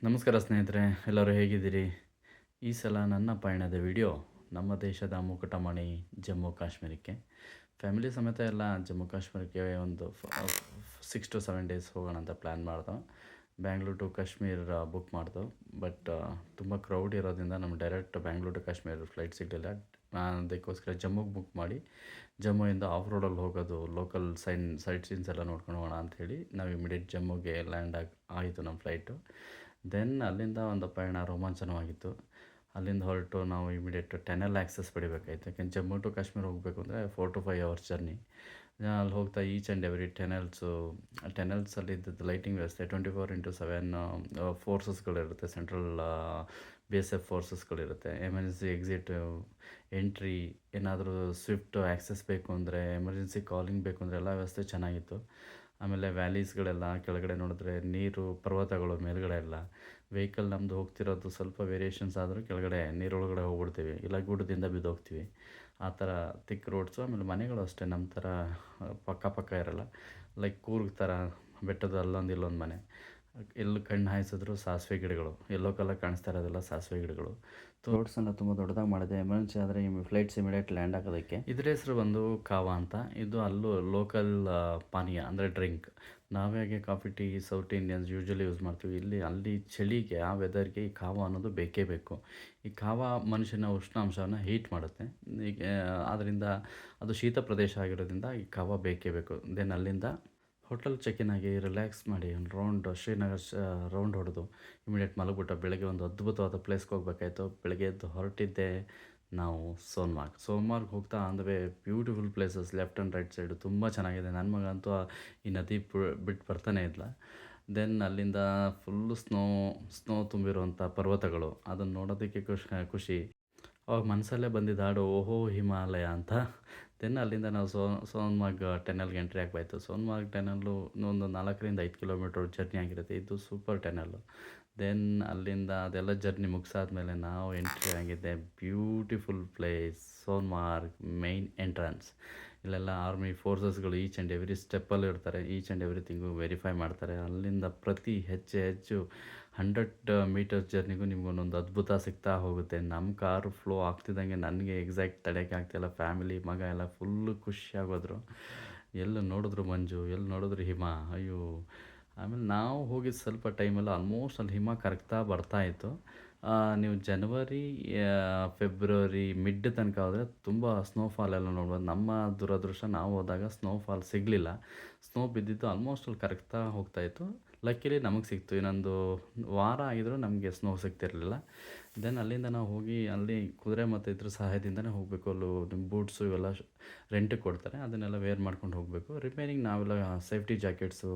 ನಮಸ್ಕಾರ ಸ್ನೇಹಿತರೆ, ಎಲ್ಲರೂ ಹೇಗಿದ್ದೀರಿ? ಈ ಸಲ ನನ್ನ ಪಯಣದ ವಿಡಿಯೋ ನಮ್ಮ ದೇಶದ ಮುಕುಟಮಣಿ ಜಮ್ಮು ಕಾಶ್ಮೀರಕ್ಕೆ. ಫ್ಯಾಮಿಲಿ ಸಮೇತ ಎಲ್ಲ ಜಮ್ಮು ಕಾಶ್ಮೀರಕ್ಕೆ ಒಂದು 6 to 7 ಡೇಸ್ ಹೋಗೋಣ ಅಂತ ಪ್ಲ್ಯಾನ್ ಮಾಡ್ದೋ. ಬ್ಯಾಂಗ್ಳೂರ್ ಟು ಕಾಶ್ಮೀರ್ ಬುಕ್ ಮಾಡ್ದೋ. ಬಟ್ ತುಂಬ ಕ್ರೌಡ್ ಇರೋದ್ರಿಂದ ನಮ್ಗೆ direct Bangalore to Kashmir flight ಸಿಗಲಿಲ್ಲ. ನಾನು ಅದಕ್ಕೋಸ್ಕರ ಜಮ್ಮುಗೆ ಬುಕ್ ಮಾಡಿ ಜಮ್ಮುವಿಂದ ಆಫ್ ರೋಡಲ್ಲಿ ಹೋಗೋದು, ಲೋಕಲ್ ಸೈಟ್ ಸೀನ್ಸ್ ಎಲ್ಲ ನೋಡ್ಕೊಂಡು ಹೋಗೋಣ ಅಂಥೇಳಿ ನಾವು ಇಮಿಡಿಯೇಟ್ ಜಮ್ಮುಗೆ ಲ್ಯಾಂಡ್ ಆಯಿತು ನಮ್ಮ ಫ್ಲೈಟು. ದೆನ್ ಅಲ್ಲಿಂದ ಒಂದು ಪಯಣ ರೋಮಾಂಚನವಾಗಿತ್ತು. ಅಲ್ಲಿಂದ ಹೊರಟು ನಾವು ಇಮಿಡಿಯೇಟ್ ಟನೆಲ್ ಆ್ಯಕ್ಸಸ್ ಪಡಿಬೇಕಾಯಿತು. ಯಾಕೆಂದ್ರೆ ಜಮ್ಮು ಟು ಕಾಶ್ಮೀರ ಹೋಗಬೇಕು ಅಂದರೆ 4 to 5 hours ಜರ್ನಿ. ಅಲ್ಲಿ ಹೋಗ್ತಾ ಈಚ್ ಆ್ಯಂಡ್ ಎವ್ರಿ ಟೆನೆಲ್ಸಲ್ಲಿ ಇದ್ದದ್ದು ಲೈಟಿಂಗ್ ವ್ಯವಸ್ಥೆ 24x7 ಫೋರ್ಸಸ್ಗಳಿರುತ್ತೆ. ಸೆಂಟ್ರಲ್ BSF ಫೋರ್ಸಸ್ಗಳಿರುತ್ತೆ. ಎಮರ್ಜೆನ್ಸಿ ಎಕ್ಸಿಟ್, ಎಂಟ್ರಿ, ಏನಾದರೂ ಸ್ವಿಫ್ಟ್ ಆ್ಯಕ್ಸಸ್ ಬೇಕು ಅಂದರೆ, ಎಮರ್ಜೆನ್ಸಿ ಕಾಲಿಂಗ್ ಬೇಕು ಅಂದರೆ ಎಲ್ಲ ವ್ಯವಸ್ಥೆ ಚೆನ್ನಾಗಿತ್ತು. ಆಮೇಲೆ ವ್ಯಾಲೀಸ್ಗಳೆಲ್ಲ ಕೆಳಗಡೆ ನೋಡಿದ್ರೆ ನೀರು, ಪರ್ವತಗಳು ಮೇಲ್ಗಡೆ ಎಲ್ಲ. ವೆಹಿಕಲ್ ನಮ್ಮದು ಹೋಗ್ತಿರೋದು ಸ್ವಲ್ಪ ವೇರಿಯೇಷನ್ಸ್ ಆದರೂ ಕೆಳಗಡೆ ನೀರೊಳಗಡೆ ಹೋಗ್ಬಿಡ್ತೀವಿ, ಇಲ್ಲ ಗುಡ್ಡದಿಂದ ಬಿದ್ದೋಗ್ತೀವಿ. ಆ ಥರ ತಿಕ್ ರೋಡ್ಸು. ಆಮೇಲೆ ಮನೆಗಳು ಅಷ್ಟೇ ನಮ್ಮ ಥರ ಪಕ್ಕ ಇರಲ್ಲ. ಲೈಕ್ ಕೂರ್ಗ್ ಥರ ಬೆಟ್ಟದ ಅಲ್ಲೊಂದು ಇಲ್ಲೊಂದು ಮನೆ. ಎಲ್ಲಿ ಕಣ್ಣು ಹಾಯಿಸಿದ್ರು ಸಾಸಿವೆ ಗಿಡಗಳು, ಎಲ್ಲೋ ಕಲರ್ ಕಾಣಿಸ್ತಾ ಇರೋದೆಲ್ಲ ಸಾಸಿವೆ ಗಿಡಗಳು. ರೋಡ್ಸನ್ನು ತುಂಬ ದೊಡ್ಡದಾಗಿ ಮಾಡಿದೆ. ಎಮರ್ಜೆನ್ಸಿ ಆದರೆ ಫ್ಲೈಟ್ಸ್ ಇಮಿಡಿಯೇಟ್ ಲ್ಯಾಂಡ್ ಆಗೋದಕ್ಕೆ. ಇದ್ರ ಹೆಸರು ಬಂದು ಕಾವಾ ಅಂತ. ಇದು ಅಲ್ಲೂ ಲೋಕಲ್ ಪಾನೀಯ ಅಂದರೆ ಡ್ರಿಂಕ್. ನಾವೇಗೆ coffee, tea south Indians usually use ಮಾಡ್ತೀವಿ. ಅಲ್ಲಿ ಚಳಿಗೆ, ಆ ವೆದರ್ಗೆ ಈ ಕಾವಾ ಅನ್ನೋದು ಬೇಕೇ ಬೇಕು. ಈ ಕಾವಾ ಮನುಷ್ಯನ ಉಷ್ಣಾಂಶವನ್ನು ಹೀಟ್ ಮಾಡುತ್ತೆ. ಈಗ ಆದ್ದರಿಂದ ಅದು ಶೀತ ಪ್ರದೇಶ ಆಗಿರೋದ್ರಿಂದ ಈ ಕಾವಾ ಬೇಕೇ ಬೇಕು. ದೆನ್ ಅಲ್ಲಿಂದ ಹೋಟೆಲ್ ಚೆಕ್-ಇನ್ ಆಗಿ ರಿಲ್ಯಾಕ್ಸ್ ಮಾಡಿ ಒಂದು ರೌಂಡ್ ಶ್ರೀನಗರ್ ರೌಂಡ್ ಹೊಡೆದು ಇಮಿಡಿಯೇಟ್ ಮಲಗ್ಬಿಟ್ಟು ಬೆಳಗ್ಗೆ ಒಂದು ಅದ್ಭುತವಾದ ಪ್ಲೇಸ್ಗೆ ಹೋಗ್ಬೇಕಾಯ್ತು. ಬೆಳಗ್ಗೆ ಎದ್ದು ಹೊರಟಿದ್ದೆ ನಾವು ಸೋನ್ಮಾರ್ಗ್ ಹೋಗ್ತಾ on the way beautiful places left and right side ತುಂಬ ಚೆನ್ನಾಗಿದೆ. ನನ್ನ ಮಗ ಅಂತೂ ಈ ನದಿ ಬಿಟ್ಟು ಬರ್ತಾನೆ ಇಲ್ಲ. ದೆನ್ ಅಲ್ಲಿಂದ ಫುಲ್ಲು ಸ್ನೋ ತುಂಬಿರುವಂಥ ಪರ್ವತಗಳು, ಅದನ್ನು ನೋಡೋದಕ್ಕೆ ಖುಷಿ. ಅವಾಗ ಮನಸ್ಸಲ್ಲೇ ಬಂದಿದ್ದು ಹಾಡು ಓಹೋ ಹಿಮಾಲಯ ಅಂತ. ದೆನ್ ಅಲ್ಲಿಂದ ನಾವು ಸೋನ್ಮಾರ್ಗ್ ಟೆನಲ್ಗೆ ಎಂಟ್ರಿ ಆಗಬೇಕಾಯ್ತು. ಸೋನ್ಮಾರ್ಗ್ ಟೆನಲ್ಲು ಒಂದು 4-5 ಕಿಲೋಮೀಟರ್ ಜರ್ನಿ ಆಗಿರುತ್ತೆ. ಇದು ಸೂಪರ್ ಟೆನಲ್ಲು. ದೆನ್ ಅಲ್ಲಿಂದ ಅದೆಲ್ಲ ಜರ್ನಿ ಮುಗಿಸಾದ್ಮೇಲೆ ನಾವು ಎಂಟ್ರಿ ಆಗಿದ್ದೆ beautiful place Sonamarg main entrance. ಇಲ್ಲೆಲ್ಲ ಆರ್ಮಿ ಫೋರ್ಸಸ್ಗಳು ಈಚ್ ಆ್ಯಂಡ್ ಎವ್ರಿ ಸ್ಟೆಪ್ಪಲ್ಲಿ ಇರ್ತಾರೆ. ಈಚ್ ಆ್ಯಂಡ್ ಎವ್ರಿಥಿಂಗು ವೆರಿಫೈ ಮಾಡ್ತಾರೆ. ಅಲ್ಲಿಂದ ಪ್ರತಿ ಹೆಜ್ಜೆ 100 ಮೀಟರ್ಸ್ ಜರ್ನಿಗೂ ನಿಮ್ಗೊಂದೊಂದು ಅದ್ಭುತ ಸಿಗ್ತಾ ಹೋಗುತ್ತೆ. ನಮ್ಮ ಕಾರು ಫ್ಲೋ ಆಗ್ತಿದ್ದಂಗೆ ನನಗೆ ಎಕ್ಸಾಕ್ಟ್ ತಡೆಯೋಕ್ಕೆ ಆಗ್ತಿಲ್ಲ. ಫ್ಯಾಮಿಲಿ, ಮಗ ಎಲ್ಲ ಫುಲ್ಲು ಖುಷಿಯಾಗೋದ್ರು. ಎಲ್ಲಿ ನೋಡಿದ್ರು ಮಂಜು, ಎಲ್ಲಿ ನೋಡಿದ್ರು ಹಿಮ. ಅಯ್ಯೋ! ಆಮೇಲೆ ನಾವು ಹೋಗಿದ್ದು ಸ್ವಲ್ಪ ಟೈಮಲ್ಲಿ ಆಲ್ಮೋಸ್ಟ್ ಅಲ್ಲಿ ಹಿಮ ಕರಗ್ತಾ ಬರ್ತಾಯಿತ್ತು. ನೀವು ಜನವರಿ, ಫೆಬ್ರವರಿ ಮಿಡ್ ತನಕ ಹೋದರೆ ತುಂಬ ಸ್ನೋಫಾಲ್ ಎಲ್ಲ ನೋಡ್ಬೋದು. ನಮ್ಮ ದುರದೃಷ್ಟ ನಾವು ಹೋದಾಗ ಸ್ನೋಫಾಲ್ ಸಿಗಲಿಲ್ಲ. ಸ್ನೋ ಬಿದ್ದಿದ್ದು ಆಲ್ಮೋಸ್ಟ್ ಅಲ್ಲಿ ಕರಗ್ತಾ ಹೋಗ್ತಾಯಿತ್ತು. ಲಕ್ಕಿಲಿ ನಮಗೆ ಸಿಕ್ತು. ಇನ್ನೊಂದು ವಾರ ಆಗಿದ್ರೂ ನಮಗೆ ಸ್ನೋ ಸಿಗ್ತಿರಲಿಲ್ಲ. ದೆನ್ ಅಲ್ಲಿಂದ ನಾವು ಹೋಗಿ ಅಲ್ಲಿ ಕುದುರೆ ಮತ್ತು ಇದ್ರ ಸಹಾಯದಿಂದನೇ ಹೋಗಬೇಕು. ಅಲ್ಲೂ ನಿಮ್ಮ ಬೂಟ್ಸು ಇವೆಲ್ಲ ರೆಂಟಿಗೆ ಕೊಡ್ತಾರೆ. ಅದನ್ನೆಲ್ಲ ವೇರ್ ಮಾಡ್ಕೊಂಡು ಹೋಗಬೇಕು. ರಿಮೈನಿಂಗ್ ನಾವೆಲ್ಲ ಸೇಫ್ಟಿ ಜಾಕೆಟ್ಸು,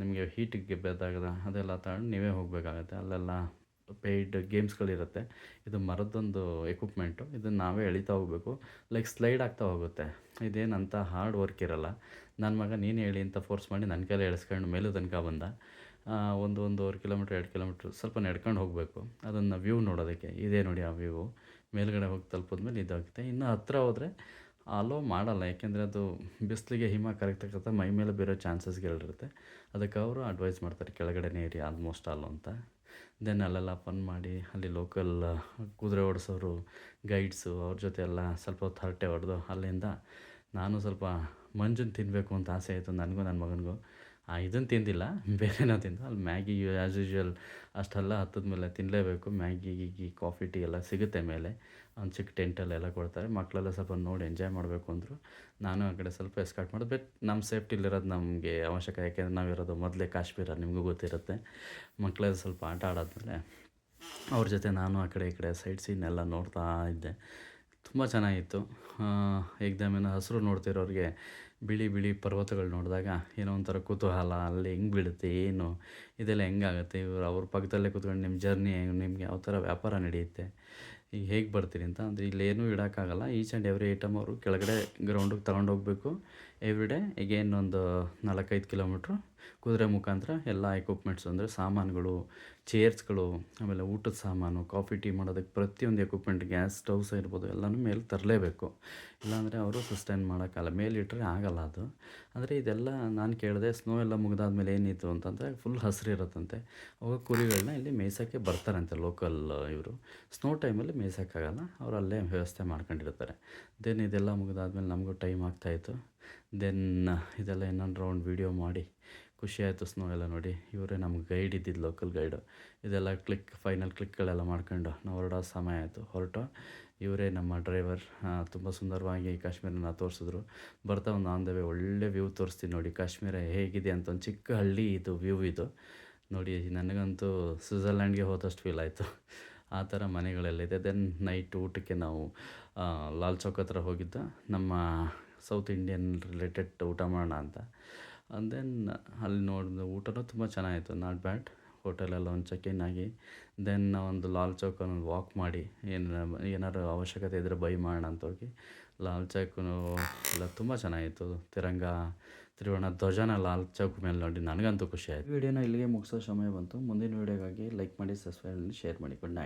ನಿಮಗೆ ಹೀಟಿಗೆ ಬೆದ್ದಾಗದ ಅದೆಲ್ಲ ತಗೊಂಡು ನೀವೇ ಹೋಗಬೇಕಾಗತ್ತೆ. ಅಲ್ಲೆಲ್ಲ ಪೇಯ್ಡ್ ಗೇಮ್ಸ್ಗಳಿರುತ್ತೆ. ಇದು ಮರದ್ದೊಂದು ಎಕ್ವಿಪ್ಮೆಂಟು. ಇದನ್ನು ನಾವೇ ಎಳಿತಾ ಹೋಗಬೇಕು. ಲೈಕ್ ಸ್ಲೈಡ್ ಆಗ್ತಾ ಹೋಗುತ್ತೆ. ಇದೇನಂತ ಹಾರ್ಡ್ ವರ್ಕ್ ಇರೋಲ್ಲ. ನನ್ನ ಮಗ ನೀನು ಹೇಳಿ ಅಂತ ಫೋರ್ಸ್ ಮಾಡಿ ನನ್ನ ಕೈಲೇ ಎಳೆಸ್ಕೊಂಡು ಮೇಲೂ ತನಕ ಬಂದ. 1-1.5 ಕಿಲೋಮೀಟ್ರ್ 2 ಕಿಲೋಮೀಟ್ರ್ ಸ್ವಲ್ಪ ನಡ್ಕೊಂಡು ಹೋಗಬೇಕು ಅದನ್ನು ವ್ಯೂ ನೋಡೋದಕ್ಕೆ. ಇದೇ ನೋಡಿ ಆ ವ್ಯೂ. ಮೇಲುಗಡೆ ಹೋಗಿ ತಲುಪಿದ್ಮೇಲೆ ಇದಾಗುತ್ತೆ. ಇನ್ನು ಹತ್ತಿರ ಹೋದರೆ ಅಲೋ ಮಾಡಲ್ಲ. ಯಾಕೆಂದರೆ ಅದು ಬಿಸಿಲಿಗೆ ಹಿಮ ಕರಗ್ತಕ್ಕಂಥ ಮೈ ಮೇಲೆ ಬೇರೋ ಚಾನ್ಸಸ್ಗಳಿರುತ್ತೆ. ಅದಕ್ಕೆ ಅವರು ಅಡ್ವೈಸ್ ಮಾಡ್ತಾರೆ ಕೆಳಗಡೆನೇ ಇರಿ ಆಲ್ಮೋಸ್ಟ್ ಆಲ್ ಅಂತ. ದೆನ್ ಅಲ್ಲೆಲ್ಲ ಫನ್ ಮಾಡಿ ಅಲ್ಲಿ ಲೋಕಲ್ ಕುದುರೆ ಓಡಿಸೋರು, ಗೈಡ್ಸು, ಅವ್ರ ಜೊತೆ ಎಲ್ಲ ಸ್ವಲ್ಪ ಹೊತ್ತು ಹರಟೆ ಹೊಡೆದು ಅಲ್ಲಿಂದ ನಾನು ಸ್ವಲ್ಪ ಮಂಜನ್ನು ತಿನ್ನಬೇಕು ಅಂತ ಆಸೆ ಆಯಿತು ನನಗೂ ನನ್ನ ಮಗನಿಗೂ. ಇದನ್ನು ತಿಂದಿಲ್ಲ, ಬೇರೆನೋ ತಿಂದು. ಅಲ್ಲಿ ಮ್ಯಾಗಿ ಆ್ಯಸ್ ಯೂಶ್ವಲ್ ಅಷ್ಟೆಲ್ಲ ಹತ್ತಿದ್ಮೇಲೆ ತಿನ್ನಲೇಬೇಕು. ಮ್ಯಾಗಿ ಗೀಗಿ ಕಾಫಿ ಟೀ ಎಲ್ಲ ಸಿಗುತ್ತೆ ಮೇಲೆ. ಒಂದು ಚಿಕ್ಕ ಟೆಂಟಲ್ಲೆಲ್ಲ ಕೊಡ್ತಾರೆ. ಮಕ್ಕಳೆಲ್ಲ ಸ್ವಲ್ಪ ನೋಡಿ ಎಂಜಾಯ್ ಮಾಡಬೇಕು ಅಂದರು. ನಾನು ಆ ಕಡೆ ಸ್ವಲ್ಪ ಎಸ್ಕಾರ್ಟ್ ಮಾಡಿದೆ. ಬಟ್ ನಮ್ಮ ಸೇಫ್ಟಿಲಿರೋದು ನಮಗೆ ಅವಶ್ಯಕ. ಯಾಕೆಂದರೆ ನಾವಿರೋದು ಮೊದಲೇ ಕಾಶ್ಮೀರ, ನಿಮಗೂ ಗೊತ್ತಿರುತ್ತೆ. ಮಕ್ಕಳೆಲ್ಲ ಸ್ವಲ್ಪ ಆಟ ಆಡಾದ್ಮೇಲೆ ಅವ್ರ ಜೊತೆ ನಾನು ಆ ಕಡೆ ಈ ಕಡೆ ಸೈಟ್ ಸೀನೆಲ್ಲ ನೋಡ್ತಾ ಇದ್ದೆ. ತುಂಬ ಚೆನ್ನಾಗಿತ್ತು. ಏಕ್ದಮೇನ ಹಸಿರು ನೋಡ್ತಿರೋರಿಗೆ ಬಿಳಿ ಬಿಳಿ ಪರ್ವತಗಳು ನೋಡಿದಾಗ ಏನೋ ಒಂಥರ ಕುತೂಹಲ. ಅಲ್ಲಿ ಹೆಂಗೆ ಬೀಳುತ್ತೆ, ಏನು ಇದೆಲ್ಲ ಹೆಂಗಾಗುತ್ತೆ, ಇವರು ಅವ್ರ ಪಕ್ಕದಲ್ಲೇ ಕೂತ್ಕೊಂಡು ನಿಮ್ಮ ಜರ್ನಿ ನಿಮ್ಗೆ ಯಾವ ಥರ ವ್ಯಾಪಾರ ನಡೆಯುತ್ತೆ, ಈಗ ಹೇಗೆ ಬರ್ತೀರಿ ಅಂತ. ಅಂದರೆ ಇಲ್ಲೇನೂ ಇಡೋಕ್ಕಾಗಲ್ಲ. ಈಚ್ ಆ್ಯಂಡ್ ಎವ್ರಿ ಐಟಮ್ ಅವರು ಕೆಳಗಡೆ ಗ್ರೌಂಡಿಗೆ ತಗೊಂಡೋಗ್ಬೇಕು. ಎವ್ರಿ ಡೇ ಎಗೇನ್ ಒಂದು 4-5 ಕಿಲೋಮೀಟ್ರು ಕುದುರೆ ಮುಖಾಂತರ ಎಲ್ಲ ಎಕ್ವಿಪ್ಮೆಂಟ್ಸು ಅಂದರೆ ಸಾಮಾನುಗಳು, ಚೇರ್ಸ್ಗಳು, ಆಮೇಲೆ ಊಟದ ಸಾಮಾನು, ಕಾಫಿ, ಟೀ ಮಾಡೋದಕ್ಕೆ ಪ್ರತಿಯೊಂದು ಎಕ್ವಿಪ್ಮೆಂಟ್, ಗ್ಯಾಸ್ ಸ್ಟವ್ಸ್ ಇರ್ಬೋದು ಎಲ್ಲನೂ ಮೇಲೆ ತರಲೇಬೇಕು. ಇಲ್ಲಾಂದರೆ ಅವರು ಸಸ್ಟೈನ್ ಮಾಡೋಕ್ಕಲ್ಲ, ಮೇಲಿಟ್ಟರೆ ಆಗಲ್ಲ ಅದು. ಅಂದರೆ ಇದೆಲ್ಲ ನಾನು ಕೇಳಿದೆ, ಸ್ನೋ ಎಲ್ಲ ಮುಗಿದಾದ್ಮೇಲೆ ಏನಿತ್ತು ಅಂತಂದರೆ ಫುಲ್ ಹಸಿರಿರುತ್ತಂತೆ. ಅವಾಗ ಕುರಿಗಳನ್ನ ಇಲ್ಲಿ ಮೇಯ್ಸೋಕ್ಕೆ ಬರ್ತಾರಂತೆ ಲೋಕಲ್ ಇವರು. ಸ್ನೋ ಟೈಮಲ್ಲಿ ಮೇಯ್ಸೋಕ್ಕಾಗಲ್ಲ, ಅವ್ರು ಅಲ್ಲೇ ವ್ಯವಸ್ಥೆ ಮಾಡ್ಕೊಂಡಿರ್ತಾರೆ. ದೆನ್ ಇದೆಲ್ಲ ಮುಗಿದಾದ್ಮೇಲೆ ನಮಗೂ ಟೈಮ್ ಆಗ್ತಾಯಿತ್ತು. ದೆನ್ ಇದೆಲ್ಲ ಇನ್ನೊಂದು ರೌಂಡ್ ವೀಡಿಯೋ ಮಾಡಿ ಖುಷಿ ಆಯಿತು. ಸ್ನೋ ಎಲ್ಲ ನೋಡಿ. ಇವರೇ ನಮ್ಗೆ ಗೈಡ್ ಇದ್ದಿದ್ದು, ಲೋಕಲ್ ಗೈಡು. ಇದೆಲ್ಲ ಫೈನಲ್ ಕ್ಲಿಕ್ಗಳೆಲ್ಲ ಮಾಡ್ಕೊಂಡು ನಾವು ಹೊರಡೋ ಸಮಯ ಆಯಿತು. ಇವರೇ ನಮ್ಮ ಡ್ರೈವರ್. ತುಂಬ ಸುಂದರವಾಗಿ ಕಾಶ್ಮೀರನ ತೋರಿಸಿದ್ರು. ಬರ್ತಾ ಒಂದು ಆನ್ ದ ವೇ ಒಳ್ಳೆ ವ್ಯೂ ತೋರಿಸ್ತೀನಿ ನೋಡಿ, ಕಾಶ್ಮೀರ ಹೇಗಿದೆ ಅಂತ. ಒಂದು ಚಿಕ್ಕ ಹಳ್ಳಿ ಇದು, ವ್ಯೂ ಇದು ನೋಡಿ. ನನಗಂತೂ ಸ್ವಿಝರ್ಲ್ಯಾಂಡ್ಗೆ ಹೋದಷ್ಟು ಫೀಲ್ ಆಯಿತು. ಆ ಥರ ಮನೆಗಳೆಲ್ಲಿದೆ. ದೆನ್ ನೈಟ್ ಊಟಕ್ಕೆ ನಾವು ಲಾಲ್ ಚೌಕ್ ಹತ್ರ ಹೋಗಿದ್ದು, ನಮ್ಮ ಸೌತ್ ಇಂಡಿಯನ್ ರಿಲೇಟೆಡ್ ಊಟ ಮಾಡೋಣ ಅಂತ. ದೆನ್ ಅಲ್ಲಿ ನೋಡಿದ ಊಟನೂ ತುಂಬ ಚೆನ್ನಾಗಿತ್ತು, ನಾಟ್ ಬ್ಯಾಡ್. ಹೋಟೆಲೆಲ್ಲ ಒಂದು ಚೆಕ್ ಇನ್ ಆಗಿ ದೆನ್ ಒಂದು ಲಾಲ್ ಚೌಕನ್ನು ವಾಕ್ ಮಾಡಿ ಏನಾರು ಅವಶ್ಯಕತೆ ಇದ್ದರೆ ಬೈ ಮಾಡೋಣ ಅಂತ ಹೋಗಿ ಲಾಲ್ ಚೌಕು ಎಲ್ಲ ತುಂಬ ಚೆನ್ನಾಗಿತ್ತು. ತ್ರಿವರ್ಣ ಧ್ವಜನ ಲಾಲ್ ಚೌಕ್ ಮೇಲೆ ನೋಡಿ ನನಗಂತೂ ಖುಷಿ ಆಯಿತು. ವಿಡಿಯೋನ ಇಲ್ಲಿಗೆ ಮುಗಿಸೋ ಸಮಯ ಬಂತು. ಮುಂದಿನ ವೀಡಿಯೋಗಾಗಿ ಲೈಕ್ ಮಾಡಿ, ಸಬ್ಸ್ಕ್ರೈಬ್ ಮಾಡಿ, ಶೇರ್ ಮಾಡಿ. Good night.